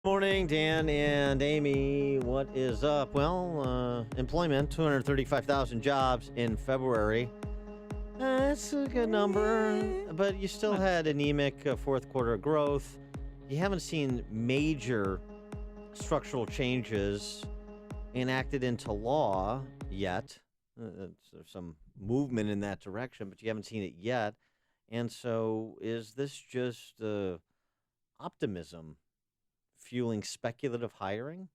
Morning, Dan and Amy. What is up? Well, employment, 235,000 jobs in February. That's a good number, but you still had anemic fourth quarter growth. You haven't seen major structural changes enacted into law yet. There's some movement in that direction, but you haven't seen it yet. And so is this just optimism fueling speculative hiring?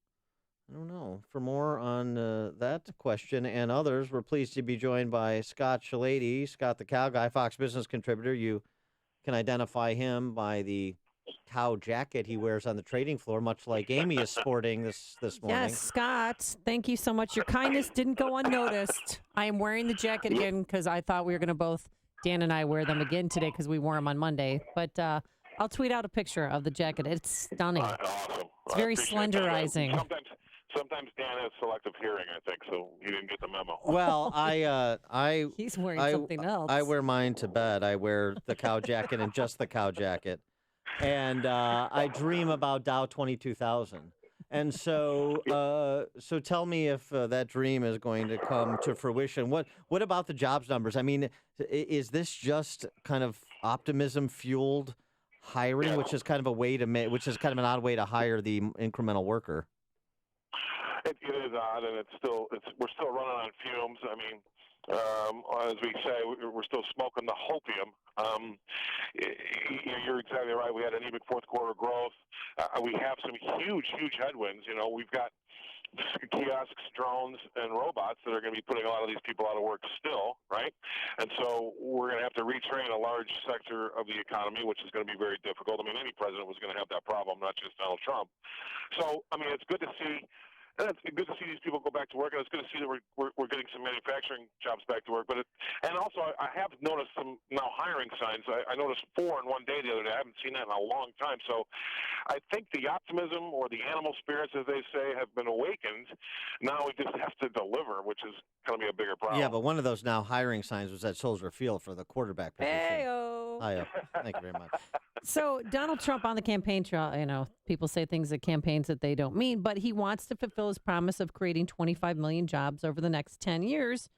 I don't know. For more on that question and others, we're pleased to be joined by Scott Shellady. Scott, the cow guy, Fox Business contributor. You can identify him by the cow jacket he wears on the trading floor, much like Amy is sporting this morning. Yes, Scott, thank you so much. Your kindness didn't go unnoticed. I am wearing the jacket again because I thought we were going to both, Dan and I, wear them again today because we wore them on Monday. But I'll tweet out a picture of the jacket. It's stunning. Awesome. It's very slenderizing. Sometimes Dan has selective hearing, I think, so he didn't get the memo. Well, He's wearing something else. I wear mine to bed. I wear the cow jacket and just the cow jacket. And I dream about Dow 22,000. And so tell me if that dream is going to come to fruition. What about the jobs numbers? I mean, is this just kind of optimism fueled hiring, which is kind of which is kind of an odd way to hire the incremental worker? It is odd, and we're still running on fumes. I mean, as we say, we're still smoking the hopium. You're exactly right. We had anemic fourth quarter growth. We have some huge headwinds. We've got kiosks, drones, and robots that are going to be putting a lot of these people out of work still, right? And so we're going to have to retrain a large sector of the economy, which is going to be very difficult. I mean, any president was going to have that problem, not just Donald Trump. So, I mean, it's good to see. And it's good to see these people go back to work, and it's good to see that we're getting some manufacturing jobs back to work. And also I have noticed some now hiring signs. I noticed 4 in one day the other day. I haven't seen that in a long time. So I think the optimism or the animal spirits, as they say, have been awakened. Now we just have to deliver, which is going to be a bigger problem. Yeah, but one of those now hiring signs was at Soldier Field for the quarterback position. Hey-o. Thank you very much. So Donald Trump on the campaign trail, people say things at campaigns that they don't mean, but he wants to fulfill his promise of creating 25 million jobs over the next 10 years.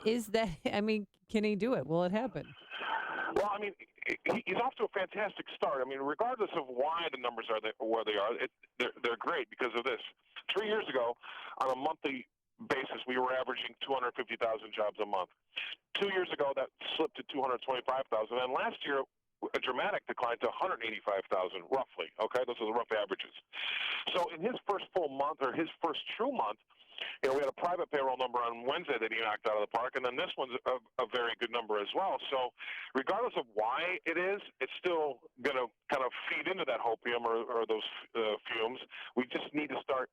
Can he do it? Will it happen? Well, I mean, he's off to a fantastic start. I mean, regardless of why the numbers are where they are, they're great because of this. 3 years ago, on a monthly basis, we were averaging 250,000 jobs a month. 2 years ago, that slipped to 225,000. And last year, a dramatic decline to 185,000, roughly. Okay, those are the rough averages. So in his first full month, or his first true month, we had a private payroll number on Wednesday that he knocked out of the park, and then this one's a very good number as well. So regardless of why it is, it's still going to kind of feed into that hopium or those fumes. We just need to start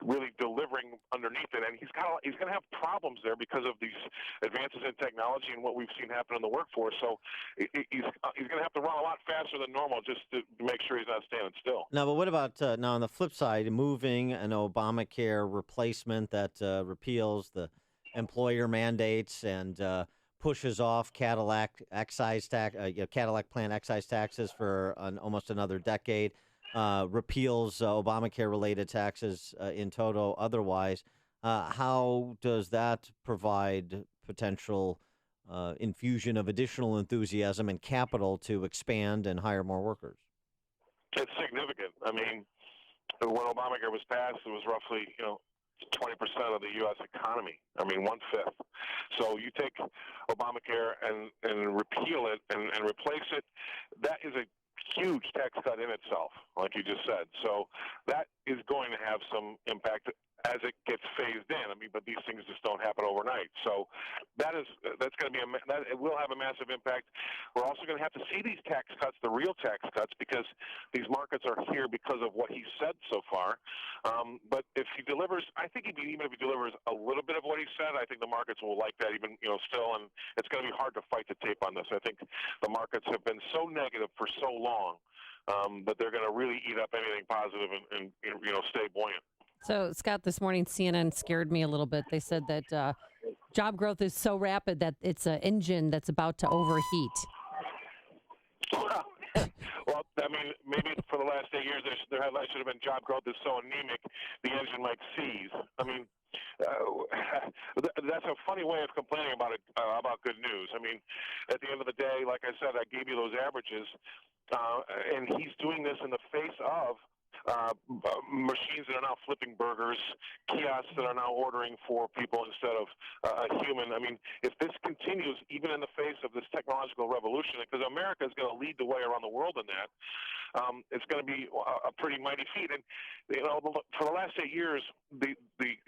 really delivering underneath it, and he's going to have problems there because of these advances in technology and what we've seen happen in the workforce. So he's going to have to run a lot faster than normal just to make sure he's not standing still. Now, but what about now on the flip side, moving an Obamacare replacement that repeals the employer mandates and pushes off Cadillac excise tax, Cadillac plant excise taxes for almost another decade? Repeals Obamacare-related taxes in total otherwise. How does that provide potential infusion of additional enthusiasm and capital to expand and hire more workers? It's significant. I mean, when Obamacare was passed, it was roughly, 20% of the U.S. economy. I mean, 1/5. So you take Obamacare and repeal it and replace it, that is a huge tax cut in itself, like you just said. So that is going to have some impact as it gets phased in. I mean, but these things just don't happen overnight. So that's going to be it will have a massive impact. We're also going to have to see these tax cuts, the real tax cuts, because these markets are here because of what he said so far. But if he delivers, I think even if he delivers a little bit of what he said, I think the markets will like that even still. And it's going to be hard to fight the tape on this. I think the markets have been so negative for so long that they're going to really eat up anything positive and stay buoyant. So, Scott, this morning, CNN scared me a little bit. They said that job growth is so rapid that it's an engine that's about to overheat. Well, mean, maybe for the last 8 years, their headline should have been "Job growth is so anemic, the engine might seize." I mean, that's a funny way of complaining about good news. I mean, at the end of the day, like I said, I gave you those averages, and he's doing this in the face of machines that are now flipping burgers, kiosks that are now ordering for people instead of a human. I mean, if this continues, even in the face of this technological revolution, because America is going to lead the way around the world in that, it's going to be a pretty mighty feat. And for the last 8 years, the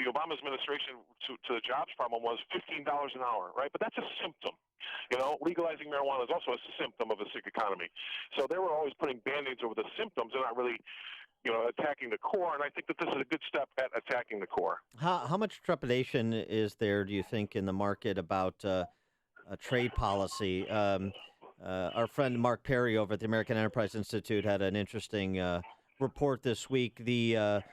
Obama administration to the jobs problem was $15 an hour, right? But that's a symptom. Legalizing marijuana is also a symptom of a sick economy. So they were always putting Band-Aids over the symptoms. They're not really attacking the core, and I think that this is a good step at attacking the core. How much trepidation is there, do you think, in the market about a trade policy? Our friend Mark Perry over at the American Enterprise Institute had an interesting report this week. The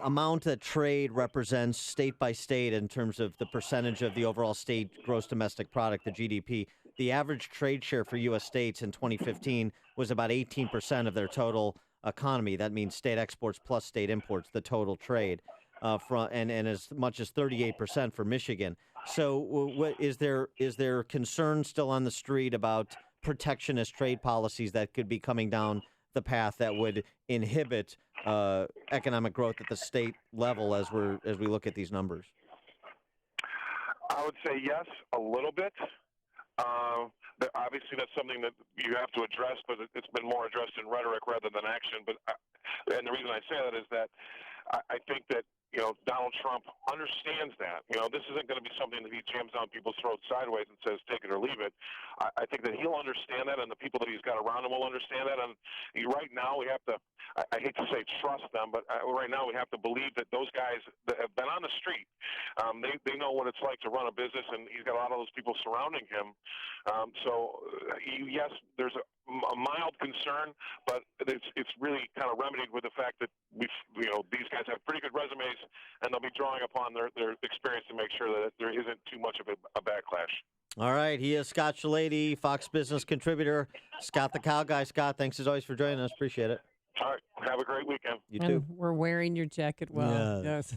amount that trade represents state by state in terms of the percentage of the overall state gross domestic product, the GDP, the average trade share for U.S. states in 2015 was about 18% of their total economy. That means state exports plus state imports, the total trade, and as much as 38% for Michigan. So what is there concern still on the street about protectionist trade policies that could be coming down the path that would inhibit economic growth at the state level as we look at these numbers? I would say yes, a little bit. Obviously, that's something that you have to address, but it's been more addressed in rhetoric rather than action. And the reason I say that is that I think that Donald Trump understands that. This isn't going to be something that he jams down people's throats sideways and says, take it or leave it. I think that he'll understand that, and the people that he's got around him will understand that. And right now we have to, I hate to say trust them, but right now we have to believe that those guys that have been on the street, they know what it's like to run a business, and he's got a lot of those people surrounding him. Yes, there's a mild concern, but it's really kind of remedied with the fact that these guys have pretty good resumes, and they'll be drawing upon their experience to make sure that there isn't too much of a backlash. All right, he is Scott Shellady, Fox Business contributor. Scott the Cow Guy. Scott, thanks as always for joining us. Appreciate it. All right, have a great weekend. You too. We're wearing your jacket well. Yes.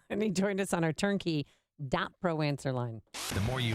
And he joined us on our turnkey.pro answer line. The more you